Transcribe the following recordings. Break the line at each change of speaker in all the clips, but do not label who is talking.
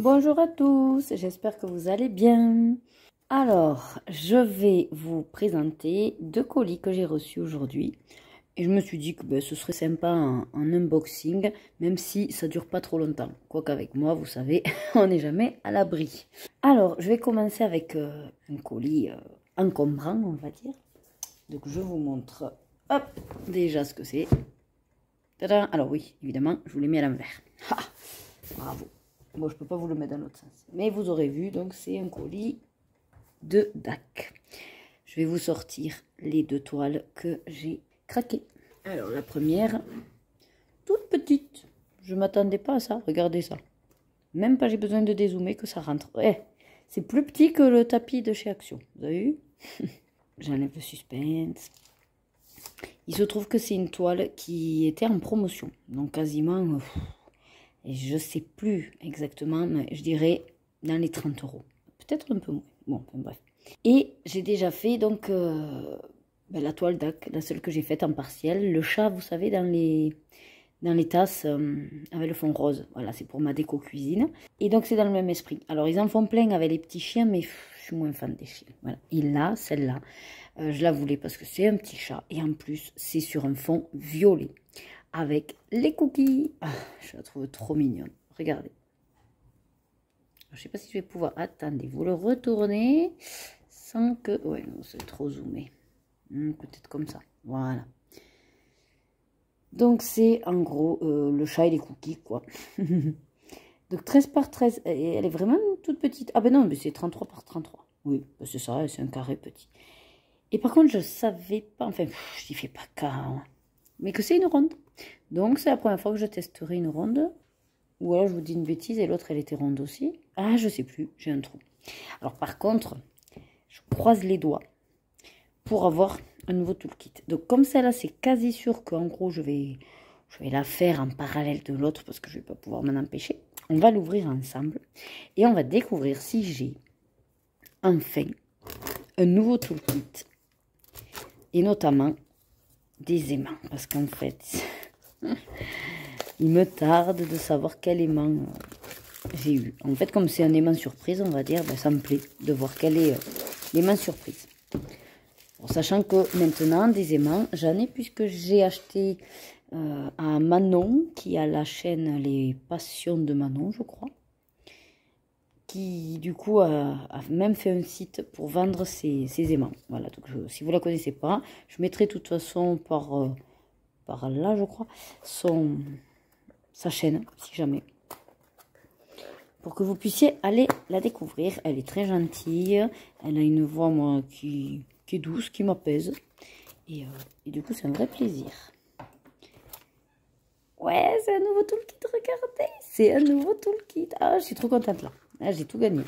Bonjour à tous, j'espère que vous allez bien. Alors, je vais vous présenter deux colis que j'ai reçus aujourd'hui. Et je me suis dit que ce serait sympa un unboxing, même si ça dure pas trop longtemps. Quoique avec moi, vous savez, on n'est jamais à l'abri. Alors, je vais commencer avec un colis encombrant, on va dire. Donc, je vous montre hop, déjà ce que c'est. Tadam! Alors oui, évidemment, je vous l'ai mis à l'envers. Bravo. Bon, je peux pas vous le mettre dans l'autre sens. Mais vous aurez vu, donc c'est un colis de DAC. Je vais vous sortir les deux toiles que j'ai craquées. Alors, la première, toute petite. Je m'attendais pas à ça. Regardez ça. Même pas j'ai besoin de dézoomer que ça rentre. C'est plus petit que le tapis de chez Action. Vous avez vu? J'enlève le suspense. Il se trouve que c'est une toile qui était en promotion. Donc quasiment... Et je sais plus exactement, mais je dirais dans les 30 €. Peut-être un peu moins. Bon, enfin, bref. Et j'ai déjà fait donc la toile DAC, la seule que j'ai faite en partiel. Le chat, vous savez, dans les tasses avec le fond rose. Voilà, c'est pour ma déco cuisine. Et donc c'est dans le même esprit. Alors ils en font plein avec les petits chiens, mais je suis moins fan des chiens. Voilà. Et là, celle-là, je la voulais parce que c'est un petit chat. Et en plus, c'est sur un fond violet. Avec les cookies. Je la trouve trop mignonne. Regardez. Je ne sais pas si je vais pouvoir... Attendez, vous le retournez sans que... Ouais, non, c'est trop zoomé. Peut-être comme ça. Voilà. Donc, c'est en gros le chat et les cookies, quoi. Donc, 13 par 13. Et elle est vraiment toute petite. Ah ben non, mais c'est 33 par 33. Oui, c'est ça, c'est un carré petit. Et par contre, je savais pas... Enfin, je n'y fais pas cas. Hein, mais que c'est une ronde. Donc, c'est la première fois que je testerai une ronde. Ou alors, je vous dis une bêtise et l'autre, elle était ronde aussi. Ah, je sais plus, j'ai un trou. Alors, par contre, je croise les doigts pour avoir un nouveau toolkit. Donc, comme celle-là, c'est quasi sûr qu'en gros, je vais la faire en parallèle de l'autre parce que je ne vais pas pouvoir m'en empêcher. On va l'ouvrir ensemble et on va découvrir si j'ai enfin un nouveau toolkit. Et notamment des aimants. Parce qu'en fait... Il me tarde de savoir quel aimant j'ai eu. En fait, comme c'est un aimant surprise, on va dire, ça me plaît de voir quel est l'aimant surprise. Bon, sachant que maintenant, des aimants, j'en ai puisque j'ai acheté à Manon, qui a la chaîne Les Passions de Manon, je crois. Qui, du coup, a même fait un site pour vendre ses aimants. Voilà, donc si vous ne la connaissez pas, je mettrai de toute façon par là, je crois, sa chaîne, si jamais. Pour que vous puissiez aller la découvrir. Elle est très gentille. Elle a une voix, moi, qui est douce, qui m'apaise. Et du coup, c'est un vrai plaisir. Ouais, c'est un nouveau toolkit, regardez. C'est un nouveau toolkit. Ah, je suis trop contente, là. Ah, j'ai tout gagné.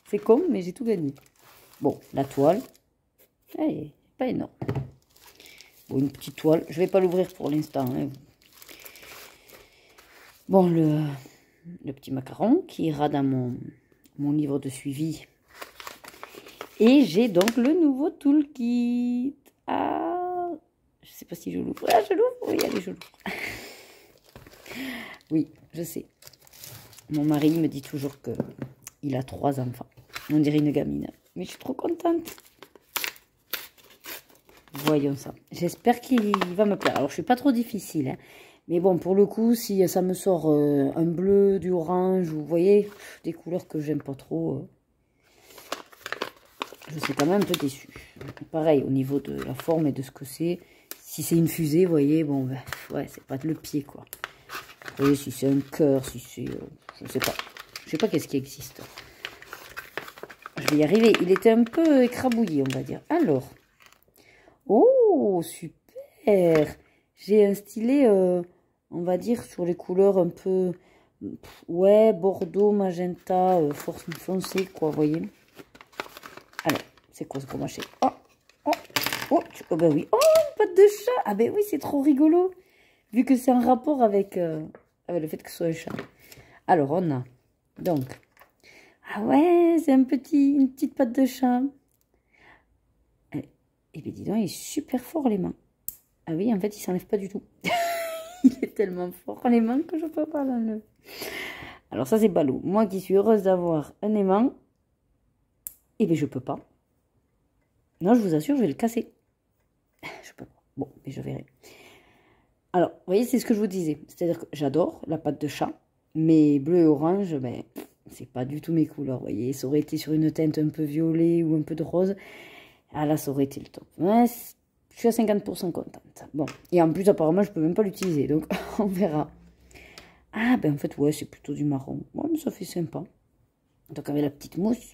C'est con, mais j'ai tout gagné. Bon, la toile. Elle est pas énorme. Bon, une petite toile. Je vais pas l'ouvrir pour l'instant, hein. Bon, le petit macaron qui ira dans mon livre de suivi. Et j'ai donc le nouveau toolkit. Ah, je sais pas si je l'ouvre. Ah, je l'ouvre. Oui, allez, je l'ouvre. Oui, je sais. Mon mari me dit toujours qu'il a 3 enfants. On dirait une gamine. Mais je suis trop contente. Voyons ça. J'espère qu'il va me plaire. Alors, je suis pas trop difficile, hein. Mais bon, pour le coup, si ça me sort un bleu, du orange, vous voyez, des couleurs que j'aime pas trop, je suis quand même un peu déçue. Pareil, au niveau de la forme et de ce que c'est, si c'est une fusée, vous voyez, bon, ben, ouais, c'est pas le pied, quoi. Vous voyez, si c'est un cœur, si c'est... je sais pas. Je sais pas qu'est-ce qui existe. Je vais y arriver. Il était un peu écrabouillé, on va dire. Alors. Oh, super! J'ai un stylet... on va dire sur les couleurs un peu, ouais, bordeaux, magenta, foncé, quoi, vous voyez. Alors, c'est quoi ce qu'on achète? Oh, ben oui. Oh, une patte de chat! Ah ben oui, c'est trop rigolo. Vu que c'est en rapport avec le fait que ce soit un chat. Alors, on a, donc, ah ouais, c'est une petite patte de chat. Et bien, dis donc, il est super fort, les mains. Ah oui, en fait, il s'enlève pas du tout. Il est tellement fort les mains que je peux pas l'enlever. Alors ça c'est ballot. Moi qui suis heureuse d'avoir un aimant, eh bien je peux pas. Non, je vous assure, je vais le casser. Je peux pas. Bon, mais je verrai. Alors, vous voyez, c'est ce que je vous disais. C'est-à-dire que j'adore la pâte de chat, mais bleu et orange, ben, c'est pas du tout mes couleurs. Vous voyez, ça aurait été sur une teinte un peu violet ou un peu de rose. Ah là, ça aurait été le top. Ouais, je suis à 50% contente. Bon, et en plus, apparemment, je peux même pas l'utiliser, donc on verra. Ah, ben en fait, ouais, c'est plutôt du marron. Ouais, mais ça fait sympa. Donc, avec la petite mousse.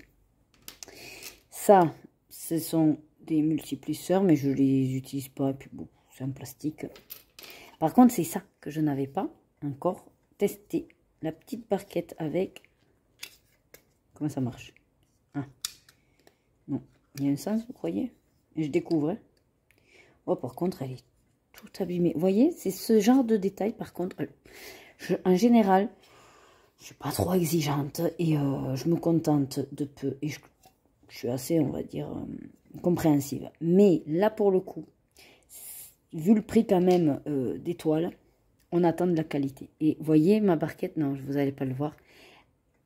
Ça, ce sont des multiplisseurs, mais je les utilise pas. Et puis, bon, c'est en plastique. Par contre, c'est ça que je n'avais pas encore testé. La petite barquette avec... Comment ça marche? Ah, non. Il y a un sens, vous croyez? Et je découvre. Hein. Oh, par contre, elle est tout abîmée. Vous voyez, c'est ce genre de détail, par contre... en général, je suis pas trop exigeante et je me contente de peu. Et je suis assez, on va dire, compréhensive. Mais là, pour le coup, vu le prix quand même des toiles, on attend de la qualité. Et voyez ma barquette, non, vous n'allez pas le voir.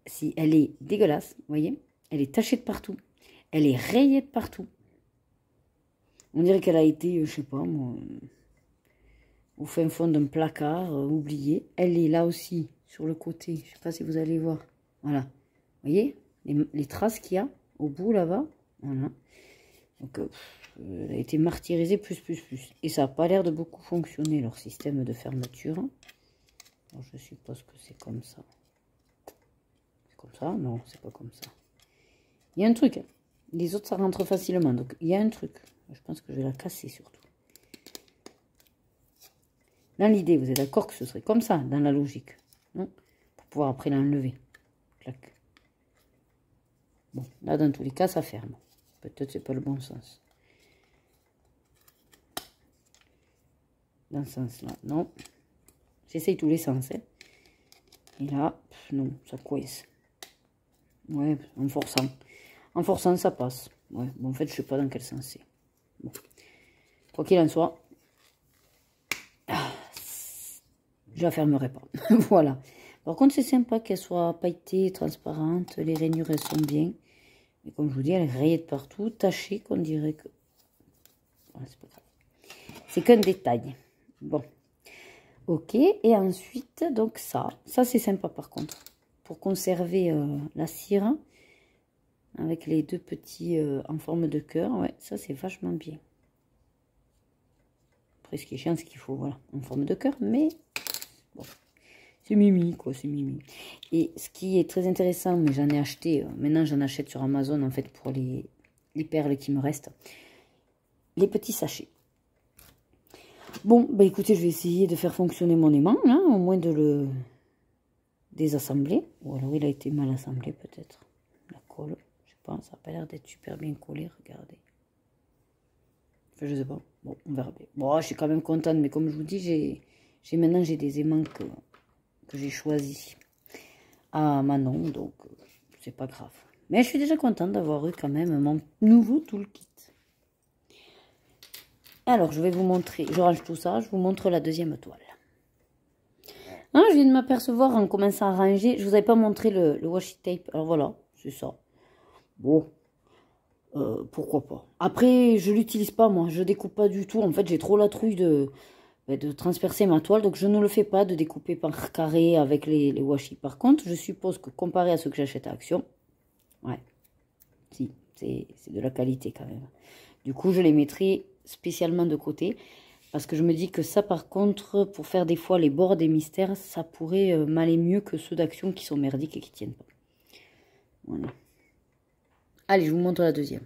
Si elle est dégueulasse, vous voyez, elle est tachée de partout. Elle est rayée de partout. On dirait qu'elle a été, je sais pas moi, au fin fond d'un placard, oubliée. Elle est là aussi, sur le côté. Je sais pas si vous allez voir. Voilà. Vous voyez les traces qu'il y a au bout là-bas. Voilà. Donc, elle a été martyrisée plus. Et ça n'a pas l'air de beaucoup fonctionner, leur système de fermeture. Alors, je suppose que c'est comme ça. C'est comme ça? Non, c'est pas comme ça. Il y a un truc. Hein. Les autres, ça rentre facilement. Donc, il y a un truc. Je pense que je vais la casser surtout. Dans l'idée, vous êtes d'accord que ce serait comme ça, dans la logique. Non? Pour pouvoir après l'enlever. Clac. Bon, là, dans tous les cas, ça ferme. Peut-être c'est pas le bon sens. Dans ce sens-là, non. J'essaye tous les sens. Hein. Et là, non, ça coince. Ouais, en forçant. En forçant, ça passe. Ouais, bon, en fait, je sais pas dans quel sens c'est. Bon. Quoi qu'il en soit, je la fermerai pas. Voilà. Par contre, c'est sympa qu'elle soit pailletée, transparente. Les rainures, elles sont bien. Mais comme je vous dis, elle est rayée de partout, tachée, qu'on dirait que... Voilà, c'est pas grave. C'est qu'un détail. Bon. Ok. Et ensuite, donc ça. Ça, c'est sympa par contre. Pour conserver la cire. Avec les deux petits en forme de cœur. Ouais, ça, c'est vachement bien. Après, ce qui est chiant, c'est qu'il faut, voilà, en forme de cœur. Mais, bon. C'est mimi, quoi, c'est mimi. Et ce qui est très intéressant, mais j'en ai acheté, maintenant j'en achète sur Amazon, en fait, pour les perles qui me restent. Les petits sachets. Bon, bah écoutez, je vais essayer de faire fonctionner mon aimant, hein, au moins de le désassembler. Ou alors il a été mal assemblé, peut-être. La colle, je sais pas, ça n'a pas l'air d'être super bien collé, regardez. Enfin, je sais pas. Bon, on verra bien. Bon, je suis quand même contente, mais comme je vous dis, maintenant j'ai des aimants que j'ai choisi à Manon, donc c'est pas grave. Mais je suis déjà contente d'avoir eu quand même mon nouveau toolkit. Alors, je vais vous montrer, je range tout ça, je vous montre la deuxième toile. Ah, je viens de m'apercevoir en commençant à ranger, je vous avais pas montré le washi tape. Alors voilà, c'est ça. Bon, pourquoi pas. Après, je l'utilise pas moi, je découpe pas du tout. En fait, j'ai trop la trouille de transpercer ma toile, donc je ne le fais pas de découper par carré avec les washi. Par contre, je suppose que comparé à ceux que j'achète à Action, ouais, si, c'est de la qualité quand même. Du coup, je les mettrai spécialement de côté, parce que je me dis que ça, par contre, pour faire des fois les bords des mystères, ça pourrait m'aller mieux que ceux d'Action qui sont merdiques et qui tiennent pas. Voilà. Allez, je vous montre la deuxième.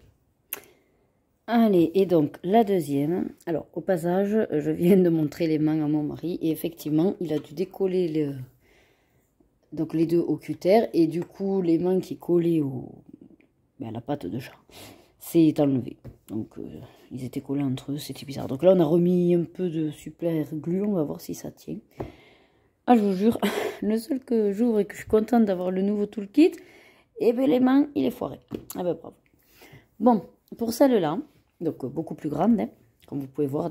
Allez, et donc la deuxième, alors au passage, je viens de montrer les mains à mon mari et effectivement, il a dû décoller donc les deux au cutter et du coup, les mains qui collaient à la pâte de chat, c'est enlevé. Donc, ils étaient collés entre eux, c'était bizarre. Donc là, on a remis un peu de super glue, on va voir si ça tient. Ah, je vous jure, le seul que j'ouvre et que je suis contente d'avoir le nouveau toolkit, et bien les mains, il est foiré. Ah ben bravo. Bon, pour celle-là, donc beaucoup plus grande, hein, comme vous pouvez voir,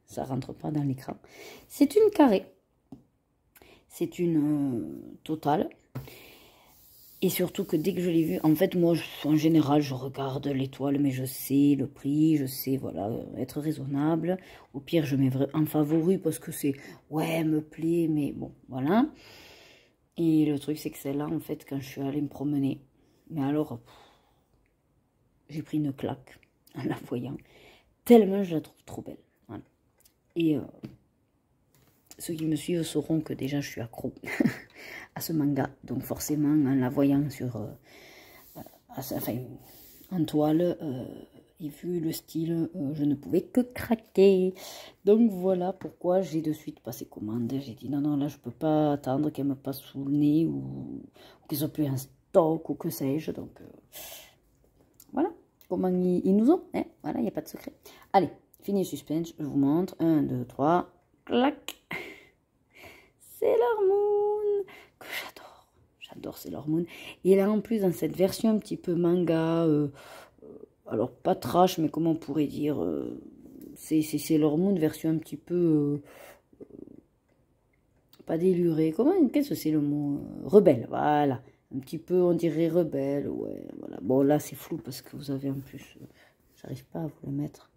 ça rentre pas dans l'écran. C'est une carré. C'est une totale. Et surtout que dès que je l'ai vu, en fait, moi, en général, je regarde l'étoile, mais je sais le prix, je sais, voilà, être raisonnable. Au pire, je mets en favori parce que c'est, ouais, me plaît, mais bon, voilà. Et le truc, c'est que celle-là, en fait, quand je suis allée me promener, mais alors, j'ai pris une claque en la voyant, tellement je la trouve trop belle. Voilà. Et ceux qui me suivent sauront que déjà, je suis accro à ce manga. Donc forcément, en la voyant sur, enfin, en toile, et vu le style, je ne pouvais que craquer. Donc voilà pourquoi j'ai de suite passé commande. J'ai dit non, non, là je peux pas attendre qu'elle me passe sous le nez ou qu'ils soient plus en stock ou que sais-je. Donc voilà comment ils nous ont. Hein, voilà, il n'y a pas de secret. Allez, fini le suspense, je vous montre. 1, 2, 3, clac. Sailor Moon, que j'adore. J'adore Sailor Moon. Et là, en plus, dans cette version un petit peu manga, alors pas trash, mais comment on pourrait dire, c'est Sailor Moon, version un petit peu, pas délurée. Qu'est-ce que c'est le mot rebelle, voilà. Un petit peu, on dirait rebelle, ouais, voilà. Bon, là, c'est flou parce que vous avez en plus, j'arrive pas à vous le mettre.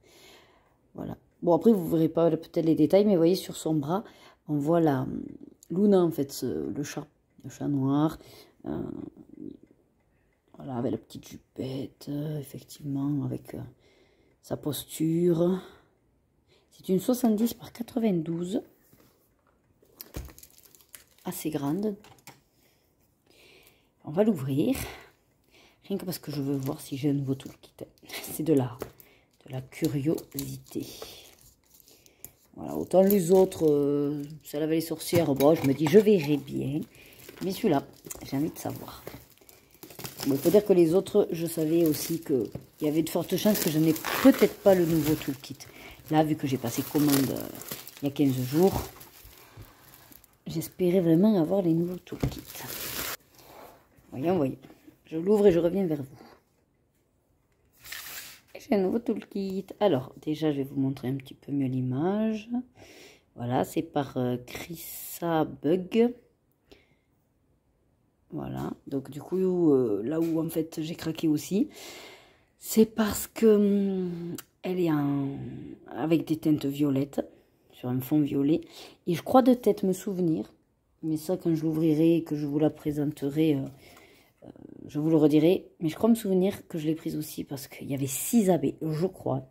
Voilà. Bon, après, vous verrez pas peut-être les détails, mais vous voyez, sur son bras, on voit la Luna, en fait, le chat noir. Voilà, avec la petite jupette, effectivement, avec sa posture. C'est une 70 par 92. Assez grande. On va l'ouvrir. Rien que parce que je veux voir si j'ai un nouveau toolkit. C'est de la curiosité. Voilà, autant les autres, celle avec les sorcières, bon, je me dis, je verrai bien. Mais celui-là, j'ai envie de savoir. Bon, il faut dire que les autres, je savais aussi qu'il y avait de fortes chances que je n'ai peut-être pas le nouveau toolkit. Là, vu que j'ai passé commande il y a 15 jours, j'espérais vraiment avoir les nouveaux toolkits. Voyons, voyons. Je l'ouvre et je reviens vers vous. J'ai un nouveau toolkit. Alors, déjà, je vais vous montrer un petit peu mieux l'image. Voilà, c'est par Chrissa Bug. Voilà, donc du coup, là où en fait j'ai craqué aussi, c'est parce que elle est avec des teintes violettes, sur un fond violet. Et je crois de tête me souvenir, mais ça quand je l'ouvrirai et que je vous la présenterai, je vous le redirai. Mais je crois me souvenir que je l'ai prise aussi parce qu'il y avait 6 abeilles, je crois.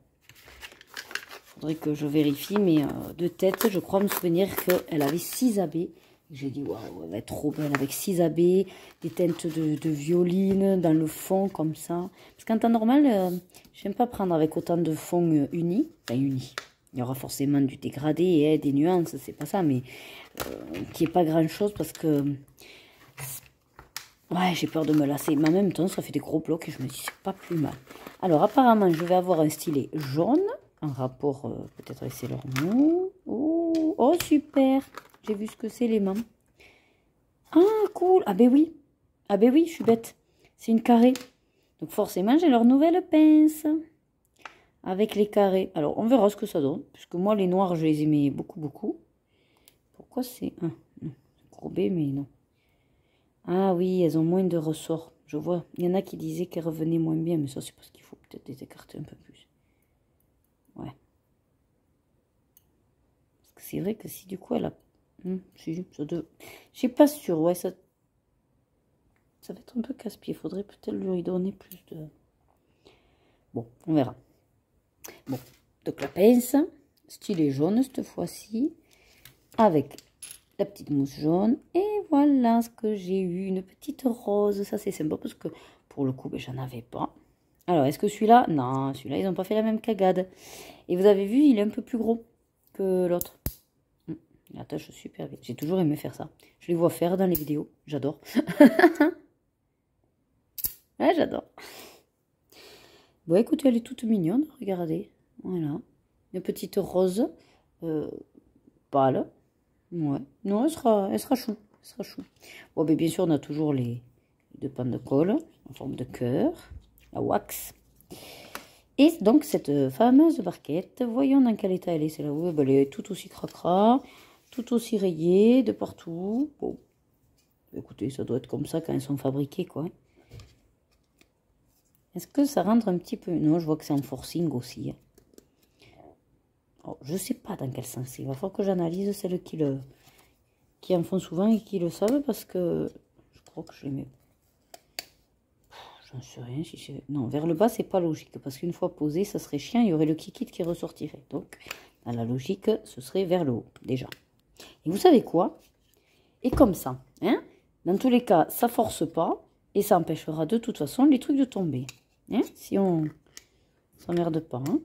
Faudrait que je vérifie, mais de tête, je crois me souvenir qu'elle avait 6 abeilles. J'ai dit, waouh, elle va être trop belle avec 6 abeilles, des teintes de violine dans le fond comme ça. Parce qu'en temps normal, j'aime pas prendre avec autant de fond unis. Enfin, unis. Il y aura forcément du dégradé et des nuances, c'est pas ça, mais qui est pas grand chose parce que. Ouais, j'ai peur de me lasser. Mais en même temps, ça fait des gros blocs et je me dis, c'est pas plus mal. Alors, apparemment, je vais avoir un stylet jaune, en rapport peut-être avec Sailor Moon. Oh, oh, super! J'ai vu ce que c'est les mains. Ah, cool. Ah ben oui. Ah ben oui, je suis bête. C'est une carrée. Donc forcément, j'ai leur nouvelle pince. Avec les carrés. Alors, on verra ce que ça donne. Puisque moi, les noirs, je les aimais beaucoup, beaucoup. Pourquoi c'est... Ah, non. Courbé, mais non. Ah oui, elles ont moins de ressorts. Je vois. Il y en a qui disaient qu'elles revenaient moins bien. Mais ça, c'est parce qu'il faut peut-être les écarter un peu plus. Ouais. Parce que c'est vrai que si du coup, elle a... si, ça je suis pas sûre, ouais, ça va être un peu casse-pied. Il faudrait peut-être lui donner plus de... Bon, on verra. Bon, donc la pince, stylet jaune cette fois-ci, avec la petite mousse jaune. Et voilà ce que j'ai eu, une petite rose. Ça, c'est sympa parce que pour le coup, ben, j'en avais pas. Alors, est-ce que celui-là... Non, celui-là, ils n'ont pas fait la même cagade. Et vous avez vu, il est un peu plus gros que l'autre. Il attache super vite. J'ai toujours aimé faire ça. Je les vois faire dans les vidéos. J'adore. Ouais, j'adore. Bon, écoutez, elle est toute mignonne. Regardez. Voilà. Une petite rose pâle. Ouais. Non, elle sera chou. Elle sera chou. Bon, mais bien sûr, on a toujours les 2 pans de colle en forme de cœur. La wax. Et donc, cette fameuse barquette, voyons dans quel état elle est. C'est là où elle est tout aussi cracra. Tout aussi rayé de partout. Bon. Écoutez, ça doit être comme ça quand elles sont fabriquées, quoi. Est-ce que ça rentre un petit peu? Non, je vois que c'est en forcing aussi. Oh, je ne sais pas dans quel sens. Il va falloir que j'analyse celles qui en font souvent et qui le savent parce que je crois que je les mets. J'en sais rien. Si non, vers le bas, c'est pas logique parce qu'une fois posé, ça serait chiant. Il y aurait le kikit qui ressortirait. Donc, dans la logique, ce serait vers le haut déjà. Et vous savez quoi? Et comme ça, hein? Dans tous les cas, ça force pas et ça empêchera de toute façon les trucs de tomber. Hein? Si on s'emmerde pas. Hein?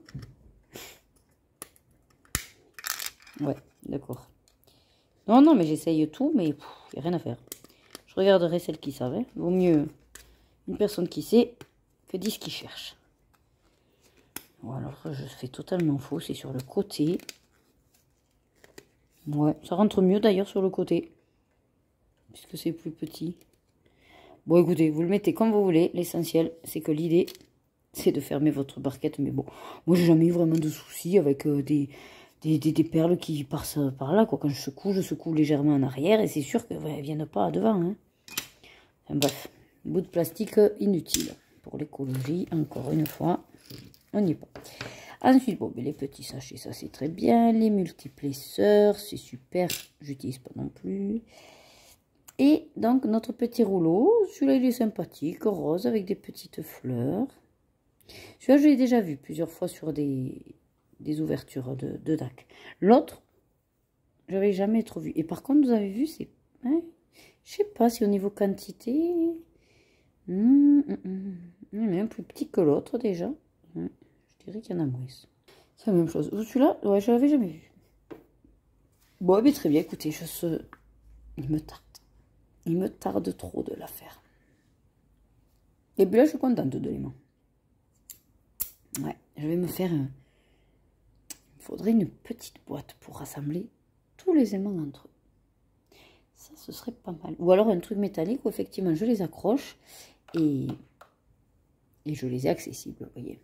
Ouais, d'accord. Non, non, mais j'essaye tout, mais il n'y a rien à faire. Je regarderai celles qui savent. Hein. Vaut mieux une personne qui sait que 10 qui cherchent. Bon, alors je fais totalement faux, c'est sur le côté. Ouais, ça rentre mieux d'ailleurs sur le côté. Puisque c'est plus petit. Bon, écoutez, vous le mettez comme vous voulez. L'essentiel, c'est que l'idée, c'est de fermer votre barquette. Mais bon, moi, j'ai jamais eu vraiment de soucis avec des perles qui passent par là. Quoi. Quand je secoue légèrement en arrière. Et c'est sûr qu'elles ne viennent pas devant. Hein. Enfin, bref, bout de plastique inutile. Pour l'écologie, encore une fois, on y va. Ensuite, bon, mais les petits sachets, ça c'est très bien. Les multiplesseurs, c'est super. J'utilise pas non plus. Et donc, notre petit rouleau, celui-là, il est sympathique, rose, avec des petites fleurs. Celui-là, je l'ai déjà vu plusieurs fois sur des ouvertures de DAC. L'autre, je n'avais jamais trop vu. Et par contre, vous avez vu, c'est... Hein, je sais pas si au niveau quantité... Il est un plus petit que l'autre, déjà. Je dirais qu'il y en a moins. C'est la même chose. Celui-là, ouais, je l'avais jamais vu. Bon, mais très bien, écoutez, il me tarde. Il me tarde trop de la faire. Et puis là, je suis contente de l'aimant. Ouais, je vais me faire... Il me faudrait une petite boîte pour rassembler tous les aimants entre eux. Ça, ce serait pas mal. Ou alors un truc métallique où effectivement, je les accroche et je les ai accessibles, vous voyez.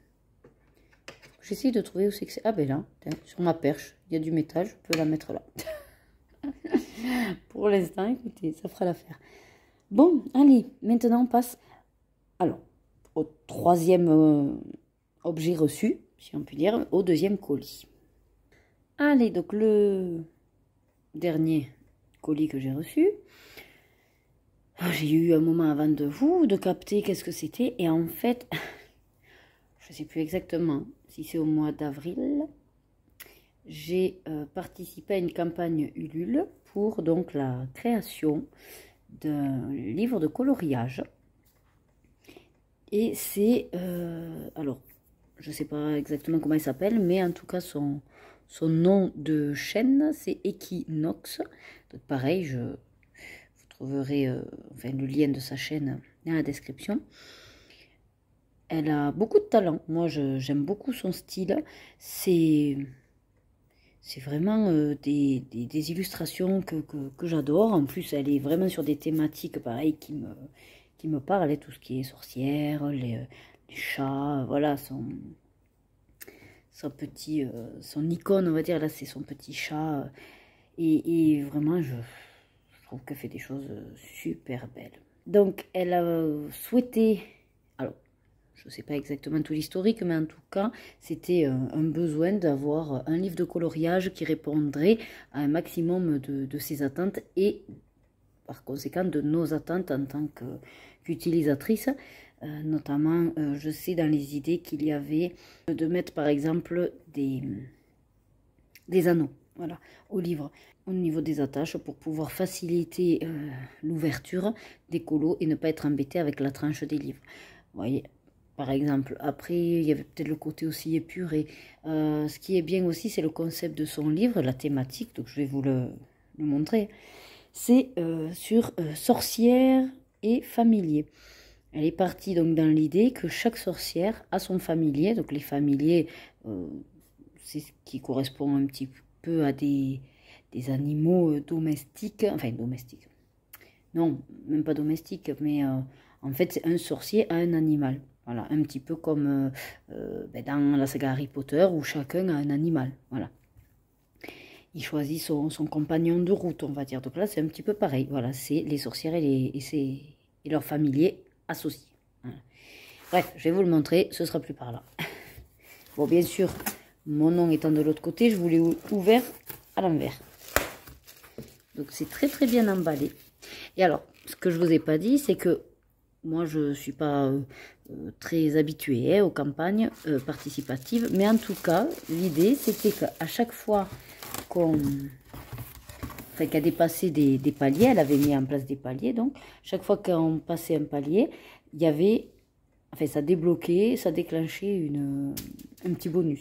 J'essaye de trouver où c'est que c'est. Ah ben là, sur ma perche, il y a du métal, je peux la mettre là. Pour l'instant, écoutez, ça fera l'affaire. Bon, allez, maintenant on passe alors au troisième objet reçu, si on peut dire, au deuxième colis. Allez, donc le dernier colis que j'ai reçu. J'ai eu un moment avant de capter qu'est-ce que c'était. Et en fait, je ne sais plus exactement si c'est au mois d'avril. J'ai participé à une campagne Ulule pour donc la création d'un livre de coloriage. Et c'est, alors, je ne sais pas exactement comment il s'appelle, mais en tout cas, son nom de chaîne, c'est Equinox. Donc pareil, vous trouverez enfin, le lien de sa chaîne dans la description. Elle a beaucoup de talent. Moi, j'aime beaucoup son style. C'est vraiment des illustrations que j'adore. En plus, elle est vraiment sur des thématiques pareil qui me parlent. Tout ce qui est sorcière, les chats, voilà, son icône, on va dire. Là, c'est son petit chat. Et vraiment, je trouve qu'elle fait des choses super belles. Donc, elle a souhaité... Alors, je ne sais pas exactement tout l'historique, mais en tout cas, c'était un besoin d'avoir un livre de coloriage qui répondrait à un maximum de ses attentes et par conséquent de nos attentes en tant qu'utilisatrices. Notamment, je sais dans les idées qu'il y avait de mettre par exemple des anneaux, voilà, au livre, au niveau des attaches pour pouvoir faciliter l'ouverture des colos et ne pas être embêté avec la tranche des livres. Vous voyez, par exemple. Après, il y avait peut-être le côté aussi épuré. Ce qui est bien aussi, c'est le concept de son livre, la thématique, donc je vais vous le montrer. C'est sur sorcière et familier. Elle est partie donc dans l'idée que chaque sorcière a son familier. Donc les familiers, c'est ce qui correspond un petit peu à des animaux domestiques. Enfin, domestiques. Non, même pas domestiques, mais en fait, c'est un sorcier à un animal. Voilà, un petit peu comme dans la saga Harry Potter où chacun a un animal. Voilà. il choisit son compagnon de route, on va dire. Donc là, c'est un petit peu pareil. Voilà, c'est les sorcières et leurs familiers associés. Voilà. Bref, je vais vous le montrer, ce sera plus par là. Bon, bien sûr, mon nom étant de l'autre côté, je vous l'ai ouvert à l'envers. Donc c'est très très bien emballé. Et alors, ce que je vous ai pas dit, c'est que moi, je ne suis pas très habituée aux campagnes participatives. Mais en tout cas, l'idée, c'était qu'à chaque fois qu'elle dépassait des paliers, elle avait mis en place des paliers. Donc, chaque fois qu'on passait un palier, il y avait... Enfin, ça débloquait, ça déclenchait un petit bonus.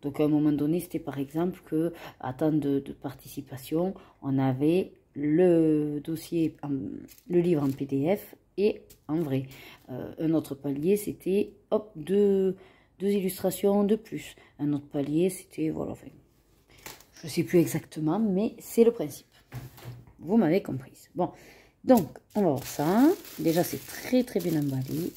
Donc, à un moment donné, c'était par exemple que, à temps de participation, on avait le dossier, le livre en PDF et en vrai. Un autre palier, c'était, hop, deux illustrations de plus. Un autre palier, c'était, voilà, enfin, je ne sais plus exactement, mais c'est le principe. Vous m'avez comprise. Bon, donc, on va voir ça. Déjà, c'est très, très bien emballé.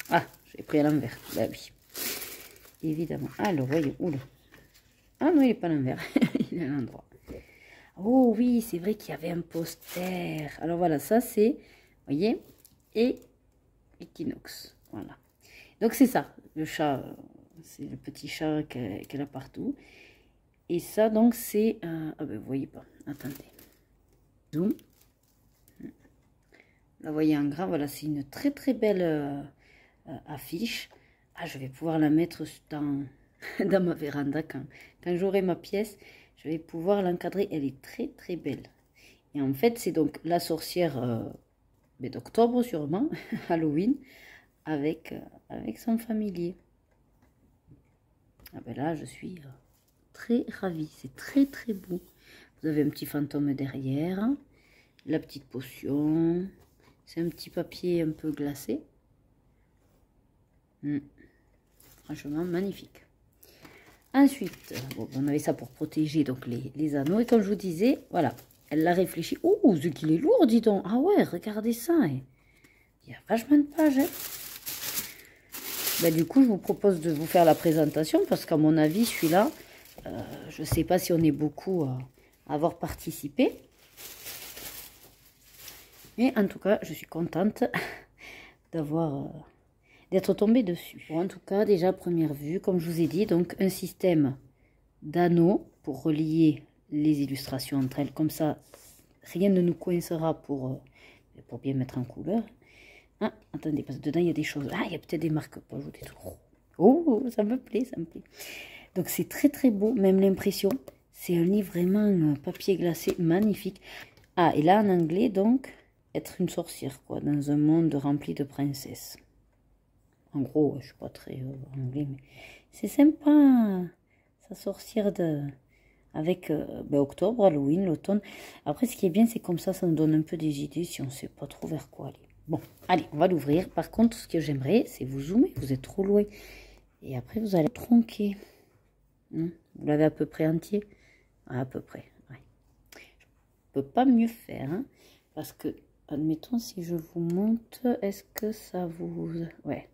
Ah, j'ai pris à l'envers. Bah oui, évidemment. Alors, voyons. Oula. Ah non, il n'est pas à l'envers. Il est à l'endroit. Oh oui, c'est vrai qu'il y avait un poster. Alors voilà, ça c'est, voyez, et Equinox. Voilà. Donc c'est ça, le chat, c'est le petit chat qu'elle a partout. Et ça, donc, c'est... ah ben, vous voyez pas. Attendez. Zoom. Là, vous voyez en grand. Voilà, c'est une très, très belle affiche. Ah, je vais pouvoir la mettre dans, dans ma véranda. Quand j'aurai ma pièce, je vais pouvoir l'encadrer. Elle est très, très belle. Et en fait, c'est donc la sorcière d'octobre, sûrement, Halloween, avec son familier. Ah ben là, je suis... très ravie, c'est très très beau. Vous avez un petit fantôme derrière, la petite potion, c'est un petit papier un peu glacé. Franchement magnifique. Ensuite, bon, on avait ça pour protéger donc les anneaux, et comme je vous disais, voilà, elle l'a réfléchi. Oh, ce qu'il est lourd, dis donc. Ah ouais, regardez ça, hein. Il y a vachement de pages, hein. Ben, du coup, je vous propose de vous faire la présentation, parce qu'à mon avis, celui-là, je ne sais pas si on est beaucoup à avoir participé. Mais en tout cas, je suis contente d'être tombée dessus. Bon, en tout cas, déjà, première vue, comme je vous ai dit, donc un système d'anneaux pour relier les illustrations entre elles. Comme ça, rien ne nous coincera pour bien mettre en couleur. Ah, attendez, parce que dedans, il y a des choses. Ah, il y a peut-être des marque-pages ou des trucs. Oh, ça me plaît, ça me plaît. Donc, c'est très, très beau, même l'impression. C'est un livre vraiment papier glacé, magnifique. Ah, et là, en anglais, donc, être une sorcière, quoi, dans un monde rempli de princesses. En gros, je suis pas très anglais, mais c'est sympa. Sa sorcière avec octobre, Halloween, l'automne. Après, ce qui est bien, c'est comme ça nous donne un peu des idées si on ne sait pas trop vers quoi aller. Bon, allez, on va l'ouvrir. Par contre, ce que j'aimerais, c'est vous zoomer. Vous êtes trop loin. Et après, vous allez tronquer. Vous l'avez à peu près entier? À peu près, ouais. Je peux pas mieux faire, hein, parce que, admettons, si je vous monte, est-ce que ça vous... Ouais.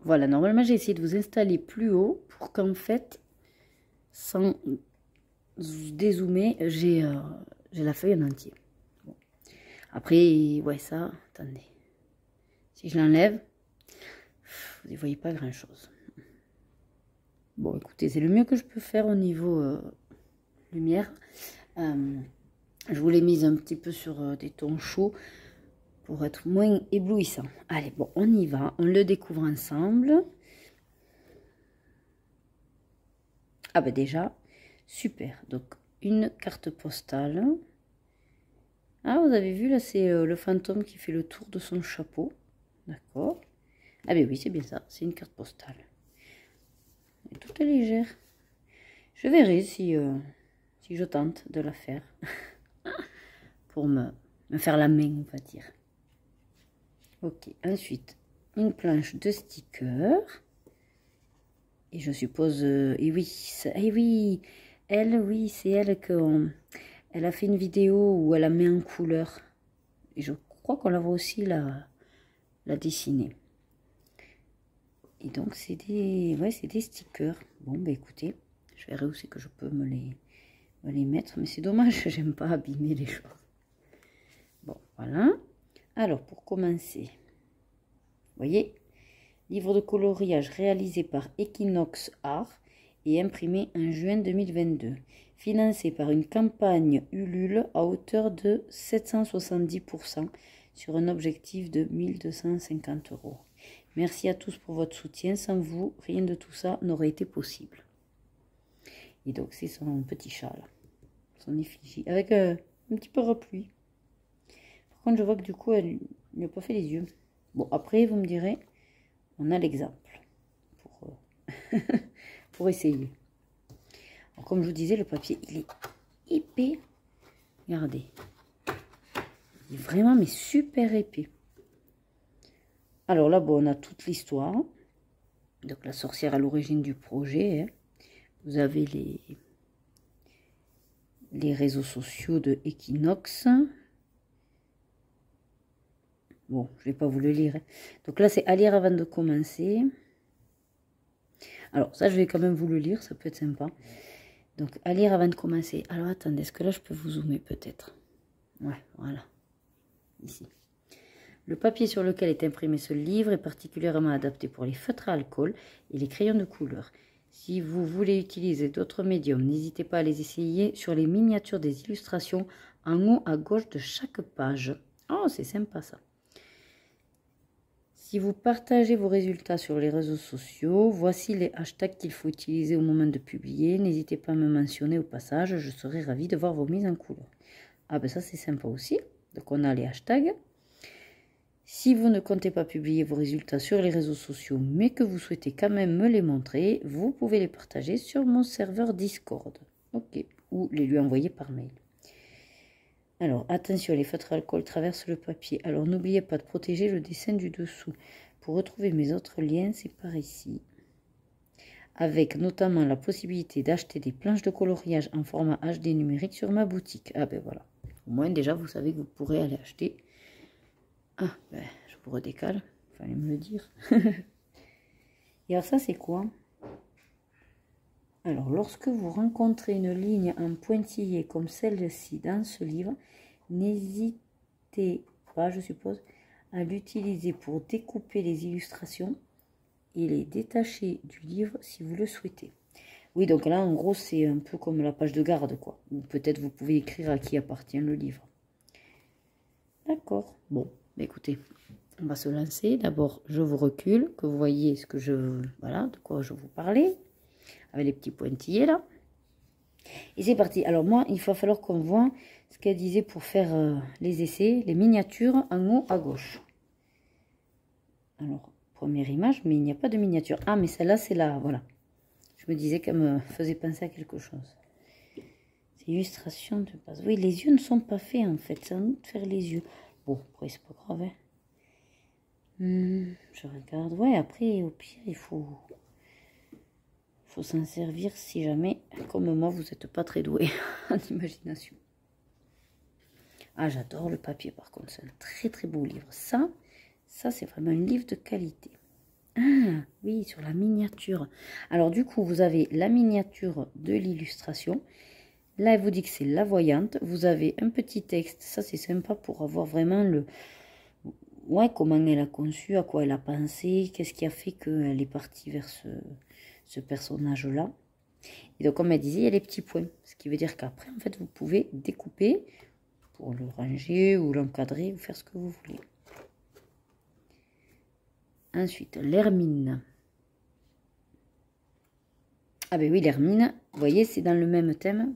Voilà, normalement, j'ai essayé de vous installer plus haut pour qu'en fait, sans dézoomer, j'ai la feuille en entier. Bon. Après, ouais, ça, attendez. Si je l'enlève, vous ne voyez pas grand-chose. Bon, écoutez, c'est le mieux que je peux faire au niveau lumière. Je vous l'ai mise un petit peu sur des tons chauds pour être moins éblouissant. Allez, bon, on y va. On le découvre ensemble. Ah ben déjà, super. Donc, une carte postale. Ah, vous avez vu, là, c'est le fantôme qui fait le tour de son chapeau. D'accord. Ah ben oui, c'est bien ça. C'est une carte postale. Et toute légère. Je verrai si je tente de la faire. Pour me faire la main, on va dire. Ok, ensuite, une planche de stickers. Et je suppose... et oui, elle, oui, c'est elle elle a fait une vidéo où elle a mis en couleur Et je crois qu'on la voit aussi la dessiner. Et donc, c'est des, ouais, c'est des stickers. Bon, bah écoutez, je verrai où c'est que je peux me les mettre. Mais c'est dommage, j'aime pas abîmer les choses. Bon, voilà. Alors, pour commencer, vous voyez, livre de coloriage réalisé par Equinox Art et imprimé en juin 2022. Financé par une campagne Ulule à hauteur de 770% sur un objectif de 1250 €. Merci à tous pour votre soutien. Sans vous, rien de tout ça n'aurait été possible. Et donc, c'est son petit chat, là. Son effigie. Avec un petit parapluie. Par contre, je vois que du coup, elle n'a pas fait les yeux. Bon, après, vous me direz, on a l'exemple. Pour essayer. Alors, comme je vous disais, le papier, il est épais. Regardez. Il est vraiment, mais super épais. Alors là, bon, on a toute l'histoire. Donc, la sorcière à l'origine du projet. Hein. Vous avez les réseaux sociaux de Equinox. Bon, je ne vais pas vous le lire. Hein. Donc là, c'est à lire avant de commencer. Alors, ça, je vais quand même vous le lire. Ça peut être sympa. Donc, à lire avant de commencer. Alors, attendez, est-ce que là, je peux vous zoomer peut-être? Ouais, voilà. Ici. Le papier sur lequel est imprimé ce livre est particulièrement adapté pour les feutres à alcool et les crayons de couleur. Si vous voulez utiliser d'autres médiums, n'hésitez pas à les essayer sur les miniatures des illustrations en haut à gauche de chaque page. Oh, c'est sympa ça. Si vous partagez vos résultats sur les réseaux sociaux, voici les hashtags qu'il faut utiliser au moment de publier. N'hésitez pas à me mentionner au passage, je serai ravie de voir vos mises en couleur. Ah ben ça c'est sympa aussi. Donc on a les hashtags. Si vous ne comptez pas publier vos résultats sur les réseaux sociaux, mais que vous souhaitez quand même me les montrer, vous pouvez les partager sur mon serveur Discord. Ok. Ou les lui envoyer par mail. Alors, attention, les feutres à alcool traversent le papier. Alors, n'oubliez pas de protéger le dessin du dessous. Pour retrouver mes autres liens, c'est par ici. Avec notamment la possibilité d'acheter des planches de coloriage en format HD numérique sur ma boutique. Ah ben voilà. Au moins, déjà, vous savez que vous pourrez aller acheter. Ah, ben, je vous redécale. Il fallait me le dire. Et alors, ça, c'est quoi? Alors, lorsque vous rencontrez une ligne en pointillé comme celle-ci dans ce livre, n'hésitez pas, je suppose, à l'utiliser pour découper les illustrations et les détacher du livre si vous le souhaitez. Oui, donc là, en gros, c'est un peu comme la page de garde, quoi. Ou peut-être vous pouvez écrire à qui appartient le livre. D'accord. Bon, écoutez, on va se lancer. D'abord, je vous recule, que vous voyez ce que voilà, de quoi je vous parlais. Avec les petits pointillés là. Et c'est parti. Alors moi, il va falloir qu'on voit ce qu'elle disait pour faire les essais, les miniatures en haut à gauche. Alors, première image, mais il n'y a pas de miniature. Ah, mais celle-là, c'est là, voilà. Je me disais qu'elle me faisait penser à quelque chose. C'est illustration de base. Oui, les yeux ne sont pas faits en fait. C'est à nous de faire les yeux. Bon, après, c'est pas grave. Hein. Je regarde. Ouais, après, au pire, il faut s'en servir si jamais, comme moi, vous n'êtes pas très doué en imagination. Ah, j'adore le papier par contre, c'est un très très beau livre. Ça c'est vraiment un livre de qualité. Ah, oui, sur la miniature. Alors du coup, vous avez la miniature de l'illustration. Là, elle vous dit que c'est la voyante. Vous avez un petit texte, ça c'est sympa pour avoir vraiment le... Ouais, comment elle a conçu, à quoi elle a pensé, qu'est-ce qui a fait qu'elle est partie vers ce personnage-là. Et donc, comme elle disait, il y a les petits points. Ce qui veut dire qu'après, en fait, vous pouvez découper pour le ranger ou l'encadrer ou faire ce que vous voulez. Ensuite, l'hermine. Ah ben oui, l'hermine, vous voyez, c'est dans le même thème.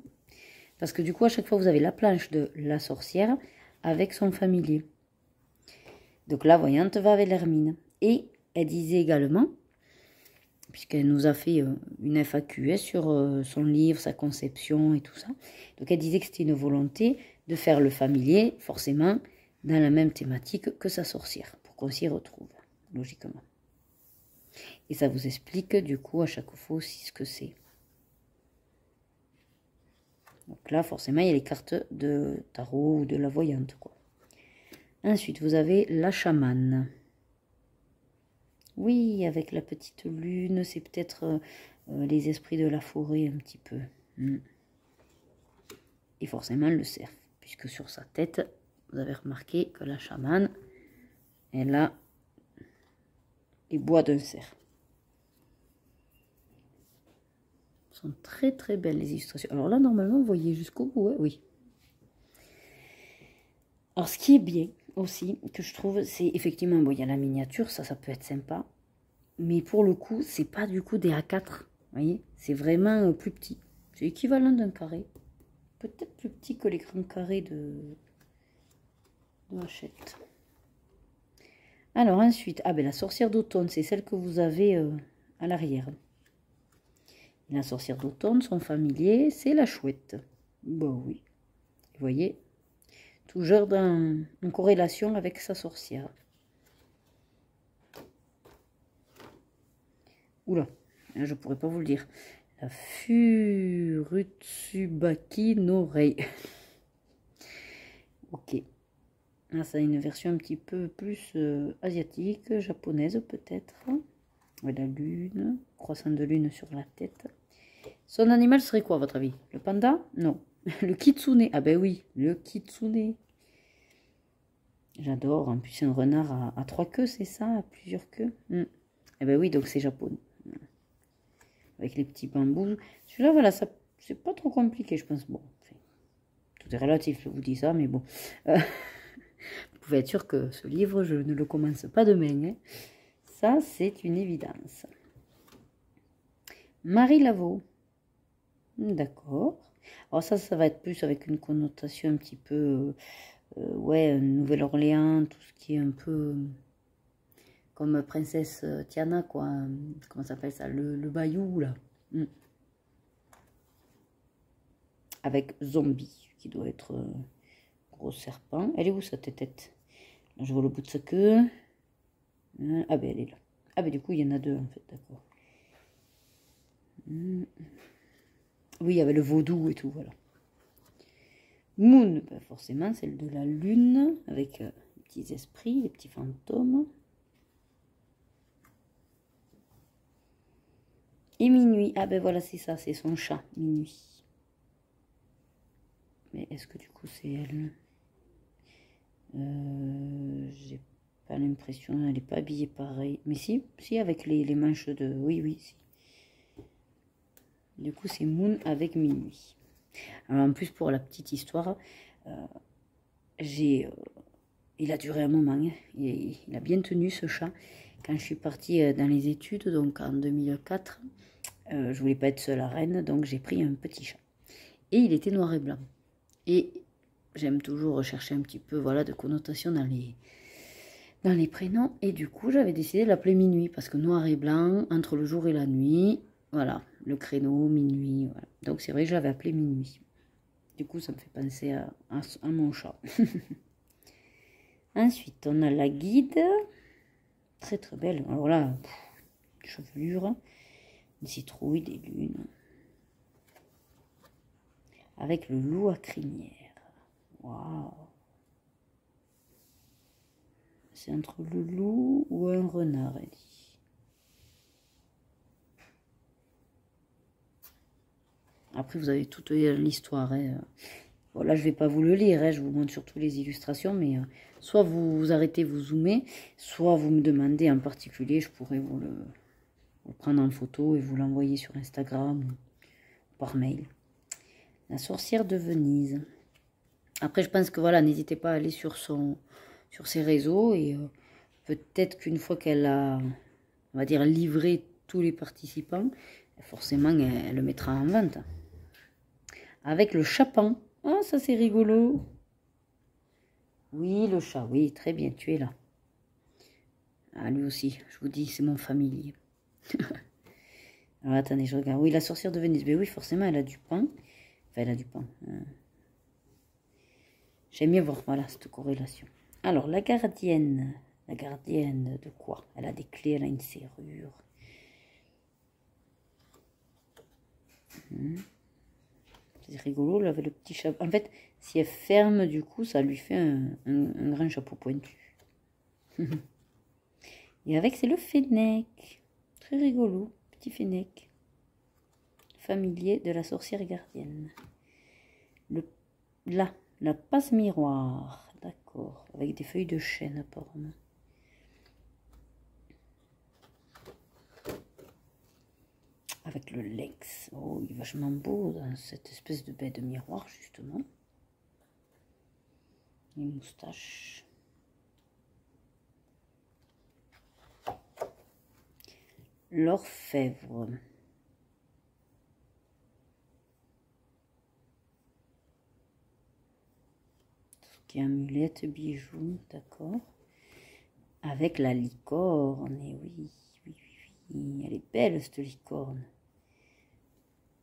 Parce que du coup, à chaque fois, vous avez la planche de la sorcière avec son familier. Donc, la voyante va avec l'hermine. Et elle disait également, puisqu'elle nous a fait une FAQ sur son livre, sa conception et tout ça. Donc, elle disait que c'était une volonté de faire le familier, forcément, dans la même thématique que sa sorcière, pour qu'on s'y retrouve, logiquement. Et ça vous explique, du coup, à chaque fois aussi ce que c'est. Donc là, forcément, il y a les cartes de tarot ou de la voyante, quoi. Ensuite, vous avez la chamane. Oui, avec la petite lune, c'est peut-être les esprits de la forêt un petit peu. Et forcément le cerf, puisque sur sa tête, vous avez remarqué que la chamane, elle a les bois d'un cerf. Ce sont très très belles les illustrations. Alors là, normalement, vous voyez jusqu'au bout, hein, oui. Alors, ce qui est bien aussi, que je trouve, c'est effectivement, bon, il y a la miniature, ça peut être sympa. Mais pour le coup, c'est pas du coup des A4, vous voyez, c'est vraiment plus petit. C'est l'équivalent d'un carré. Peut-être plus petit que les grands carrés de Hachette. Alors ensuite, ah ben la sorcière d'automne, c'est celle que vous avez à l'arrière. La sorcière d'automne, son familier, c'est la chouette. Bon oui, vous voyez, toujours en corrélation avec sa sorcière. Oula, je pourrais pas vous le dire. La Furutsubaki no Rei. Ok. Là, ça a une version un petit peu plus asiatique, japonaise peut-être. La lune, croissant de lune sur la tête. Son animal serait quoi à votre avis? Le panda? Non. Le kitsune. Ah ben oui, le kitsune. J'adore. En plus, c'est un renard à 3 queues, c'est ça? À plusieurs queues. Eh ben oui, donc c'est japonais. Avec les petits bambous. Celui-là, voilà, ça c'est pas trop compliqué, je pense. Bon, tout est relatif, je vous dis ça, mais bon. Vous pouvez être sûr que ce livre, je ne le commence pas demain. Hein. Ça, c'est une évidence. Marie Laveau. D'accord. Alors ça va être plus avec une connotation un petit peu... ouais, Nouvelle-Orléans, tout ce qui est un peu... comme Princesse Tiana, quoi. Comment ça s'appelle ça? Le bayou, là. Avec Zombie, qui doit être... gros serpent. Elle est où sa tête? Là, je vois le bout de sa queue. Ah ben elle est là. Ah ben du coup il y en a deux en fait, d'accord. Oui, il y avait le vaudou et tout, voilà. Moon, ben forcément celle de la lune, avec les petits esprits, les petits fantômes. Et minuit, ah ben voilà c'est ça, c'est son chat, minuit. Mais est-ce que du coup c'est elle? J'ai pas l'impression, elle n'est pas habillée pareil. Mais si, avec les manches de... Oui, si. Du coup, c'est Moon avec minuit. Alors, en plus, pour la petite histoire, il a duré un moment. Hein. Il a bien tenu, ce chat. Quand je suis partie dans les études, donc en 2004, je voulais pas être seule à Rennes, donc j'ai pris un petit chat. Et il était noir et blanc. Et j'aime toujours rechercher un petit peu, voilà, de connotation dans les prénoms. Et du coup, j'avais décidé de l'appeler Minuit, parce que noir et blanc, entre le jour et la nuit, voilà, le créneau, minuit, voilà. Donc c'est vrai que je l'avais appelé Minuit. Du coup, ça me fait penser à mon chat. Ensuite, on a la guide. Très très belle. Alors là, chevelure, une citrouille, des lunes. Avec le loup à crinière. Waouh! C'est entre le loup ou un renard, elle dit. Après, vous avez toute l'histoire. Hein. Bon, là, je ne vais pas vous le lire. Hein. Je vous montre surtout les illustrations. Mais soit vous arrêtez, vous zoomez. Soit vous me demandez en particulier. Je pourrais vous le prendre en photo et vous l'envoyer sur Instagram ou par mail. La sorcière de Venise. Après, je pense que voilà, n'hésitez pas à aller sur ses réseaux. Et peut-être qu'une fois qu'elle a, on va dire, livré tous les participants, forcément, elle le mettra en vente. Avec le chapin. Ah, ça c'est rigolo. Oui, le chat, oui, très bien, tu es là. Ah, lui aussi, je vous dis, c'est mon familier. Alors, attendez, je regarde. Oui, la sorcière de Venise. Mais oui, forcément, elle a du pain. Enfin, elle a du pain. J'aime bien voir, voilà, cette corrélation. Alors, la gardienne. La gardienne de quoi? Elle a des clés, elle a une serrure. rigolo, là, avec le petit chapeau. En fait, si elle ferme, du coup, ça lui fait un grand chapeau pointu. Et avec, c'est le fennec. Très rigolo, petit fennec. Familier de la sorcière gardienne. Là, la passe-miroir. D'accord, avec des feuilles de chêne, apparemment. Avec le lynx. Oh, il est vachement beau dans cette espèce de baie de miroir, justement. Les moustaches. L'orfèvre. Tout ce qui est amulette, bijoux, d'accord. Avec la licorne, et oui, oui, oui, oui. Elle est belle, cette licorne.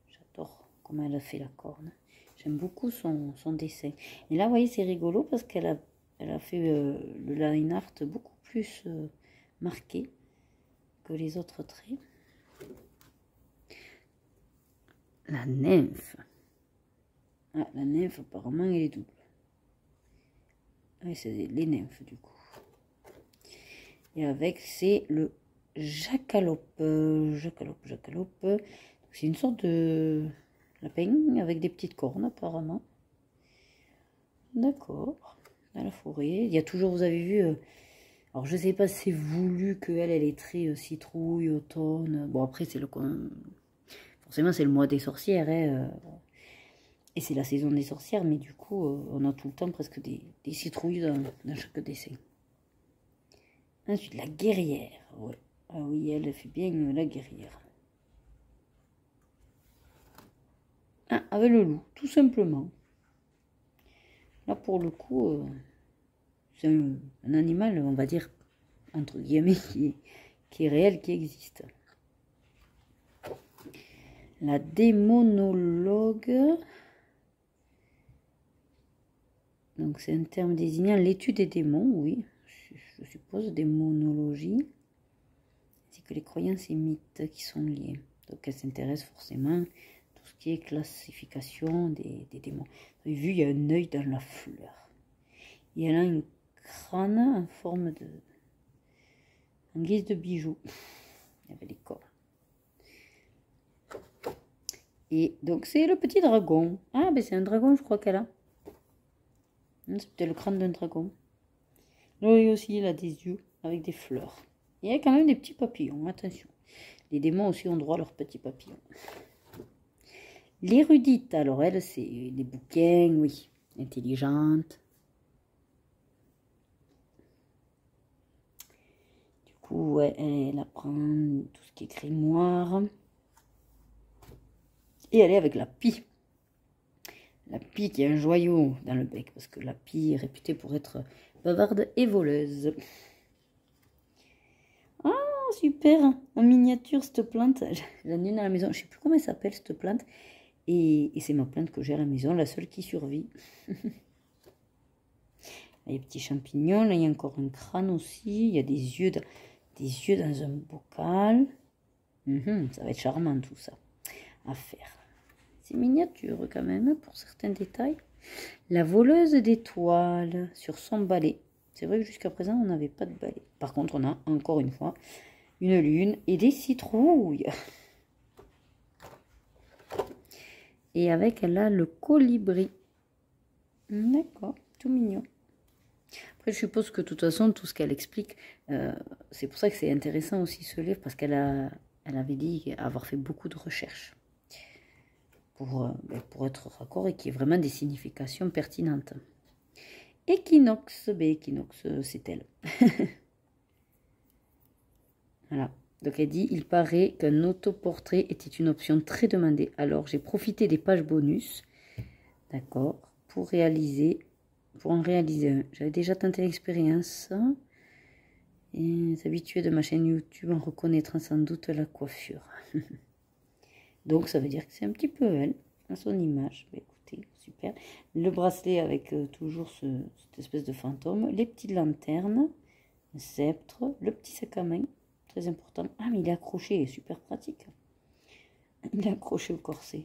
J'adore comment elle a fait la corne. J'aime beaucoup son dessin. Et là, vous voyez, c'est rigolo parce qu'elle a fait le line art beaucoup plus marqué que les autres traits. La nymphe. Ah, la nymphe, apparemment, elle est double. Oui, c'est les nymphes, du coup. Et avec, c'est le jacalope. Jacalope. C'est une sorte de lapin avec des petites cornes, apparemment. D'accord. Dans la forêt. Il y a toujours, vous avez vu... alors, je sais pas si c'est voulu qu'elle est très citrouille, automne. Bon, après, c'est le... Forcément, c'est le mois des sorcières, hein. Et c'est la saison des sorcières, mais du coup, on a tout le temps presque des citrouilles dans chaque dessin. Ensuite, la guerrière. Ouais. Ah oui, elle fait bien la guerrière. Ah, avec le loup, tout simplement. Là, pour le coup, c'est un animal, on va dire, entre guillemets, qui est réel, qui existe. La démonologue. Donc, c'est un terme désignant l'étude des démons, oui, je suppose, démonologie, ainsi que les croyances et mythes qui sont liés. Donc, elle s'intéresse forcément à tout ce qui est classification des démons. Vous avez vu, il y a un œil dans la fleur. Et elle a un crâne en forme de... en guise de bijoux. Il y avait les corps. Et donc, c'est le petit dragon. Ah, ben c'est un dragon, je crois qu'elle a. C'est peut-être le crâne d'un dragon. L'œil aussi, il a des yeux avec des fleurs. Il y a quand même des petits papillons, attention. Les démons aussi ont droit à leurs petits papillons. L'érudite, alors elle, c'est des bouquins, oui, intelligente. Du coup, ouais, elle apprend tout ce qui est grimoire. Et elle est avec la pie. La pie qui est un joyau dans le bec, parce que la pie est réputée pour être bavarde et voleuse. Ah, super, en miniature cette plante. J'en ai une à la maison, je ne sais plus comment elle s'appelle cette plante. Et c'est ma plante que j'ai à la maison, la seule qui survit. Là, il y a des petits champignons, là il y a encore un crâne aussi. Il y a des yeux dans un bocal. Ça va être charmant tout ça à faire. C'est miniature quand même pour certains détails. La voleuse d'étoiles sur son balai. C'est vrai que jusqu'à présent, on n'avait pas de balai. Par contre, on a encore une fois une lune et des citrouilles. Et avec, elle a le colibri. D'accord, tout mignon. Après, je suppose que de toute façon, tout ce qu'elle explique, c'est pour ça que c'est intéressant aussi ce livre, parce qu'elle avait dit avoir fait beaucoup de recherches pour être raccord et qu'il y ait vraiment des significations pertinentes. Équinoxe, équinoxe, c'est elle. Voilà. Donc elle dit, il paraît qu'un autoportrait était une option très demandée. Alors j'ai profité des pages bonus, d'accord, pour en réaliser un. J'avais déjà tenté l'expérience. Et les habitués de ma chaîne YouTube en reconnaîtront sans doute la coiffure. Donc ça veut dire que c'est un petit peu elle, à son image. Bah, écoutez, super. Le bracelet avec toujours cette espèce de fantôme. Les petites lanternes, le sceptre, le petit sac à main, très important. Ah, mais il est accroché, il est super pratique. Il est accroché au corset.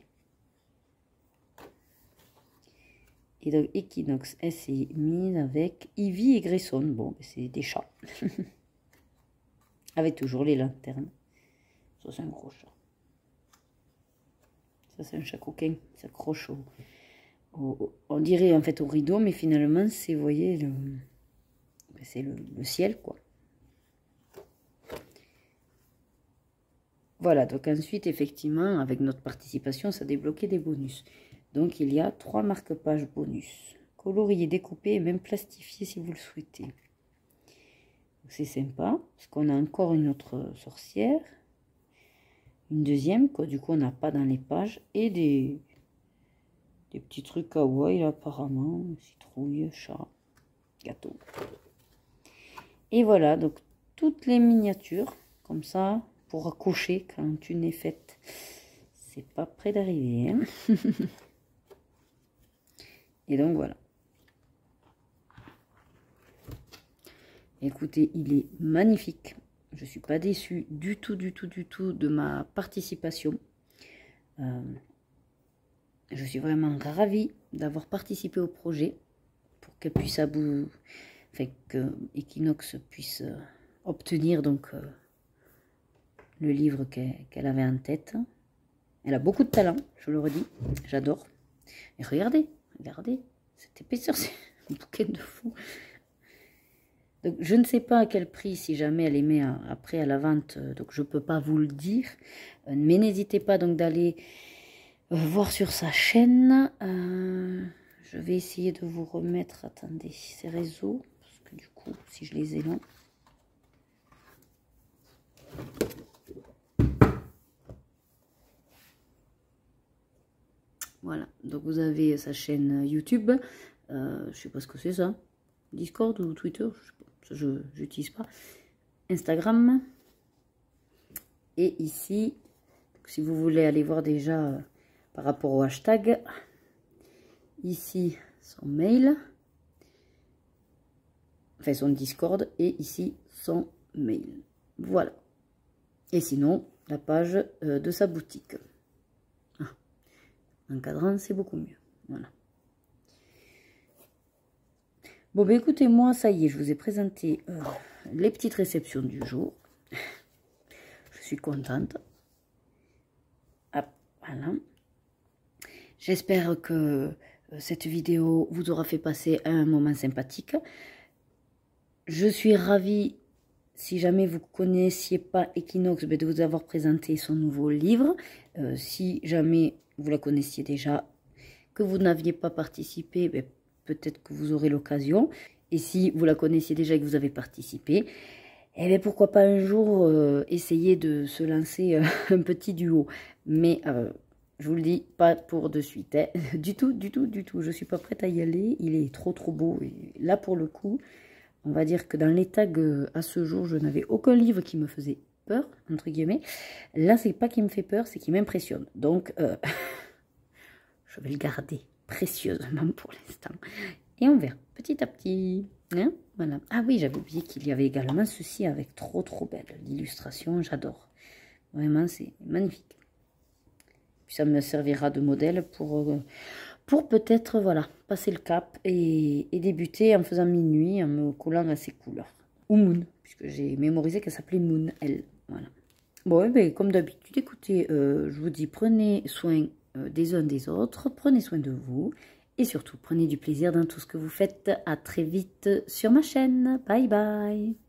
Et donc Equinox, elle s'est mise avec Ivy et Grayson. Bon, c'est des chats. Avec toujours les lanternes. Ça, c'est un gros chat. Ça, c'est un chat coquin qui s'accroche on dirait en fait au rideau, mais finalement, c'est, vous voyez, c'est le ciel, quoi. Voilà, donc ensuite, effectivement, avec notre participation, ça débloquait des bonus. Donc, il y a 3 marque-pages bonus. Colorier, découpé et même plastifié si vous le souhaitez. C'est sympa, parce qu'on a encore une autre sorcière. Une deuxième, que du coup, on n'a pas dans les pages. Et des petits trucs kawaii, là, apparemment. Citrouille, chat, gâteau. Et voilà, donc, toutes les miniatures, comme ça, pour coucher quand une est faite. C'est pas près d'arriver, hein. Et donc voilà. Écoutez, il est magnifique. Je suis pas déçue du tout de ma participation. Je suis vraiment ravie d'avoir participé au projet pour qu'elle puisse que Equinox puisse obtenir donc le livre qu'elle avait en tête. Elle a beaucoup de talent, je le redis. J'adore. Et regardez, cette épaisseur, c'est un bouquin de fou. Donc, je ne sais pas à quel prix, si jamais elle est mise après à la vente, donc je ne peux pas vous le dire. Mais n'hésitez pas donc d'aller voir sur sa chaîne. Je vais essayer de vous remettre, attendez, ces réseaux, parce que du coup, si je les ai là. Voilà, donc vous avez sa chaîne YouTube, je sais pas ce que c'est ça, Discord ou Twitter, je n'utilise pas, Instagram, et ici, si vous voulez aller voir déjà par rapport au hashtag, ici son mail, enfin son Discord, et ici son mail, voilà, et sinon la page de sa boutique. Un cadran, c'est beaucoup mieux. Voilà. Bon, ben écoutez, moi, ça y est, je vous ai présenté les petites réceptions du jour. Je suis contente. Ah, voilà. J'espère que cette vidéo vous aura fait passer un moment sympathique. Je suis ravie, si jamais vous ne connaissiez pas Equinox, de vous avoir présenté son nouveau livre. Si jamais vous la connaissiez déjà, que vous n'aviez pas participé, ben, peut-être que vous aurez l'occasion. Et si vous la connaissiez déjà et que vous avez participé, eh bien, pourquoi pas un jour essayer de se lancer un petit duo. Mais je vous le dis, pas pour de suite. Hein. Du tout. Je ne suis pas prête à y aller. Il est trop beau. Et là, pour le coup, on va dire que dans les tags à ce jour, je n'avais aucun livre qui me faisait peur, entre guillemets. Là, c'est pas qu'il me fait peur, c'est qu'il m'impressionne. Donc, je vais le garder précieusement pour l'instant. Et on verra petit à petit. Hein, voilà. Ah oui, j'avais oublié qu'il y avait également ceci avec trop belle. L'illustration, j'adore. Vraiment, c'est magnifique. Puis ça me servira de modèle pour peut-être, voilà, passer le cap et débuter en faisant minuit, en me collant à ces couleurs. Ou Moon, puisque j'ai mémorisé qu'elle s'appelait Moon, elle. Voilà. Bon, et bien, comme d'habitude, écoutez, je vous dis, prenez soin des uns des autres, prenez soin de vous, et surtout, prenez du plaisir dans tout ce que vous faites. À très vite sur ma chaîne. Bye bye.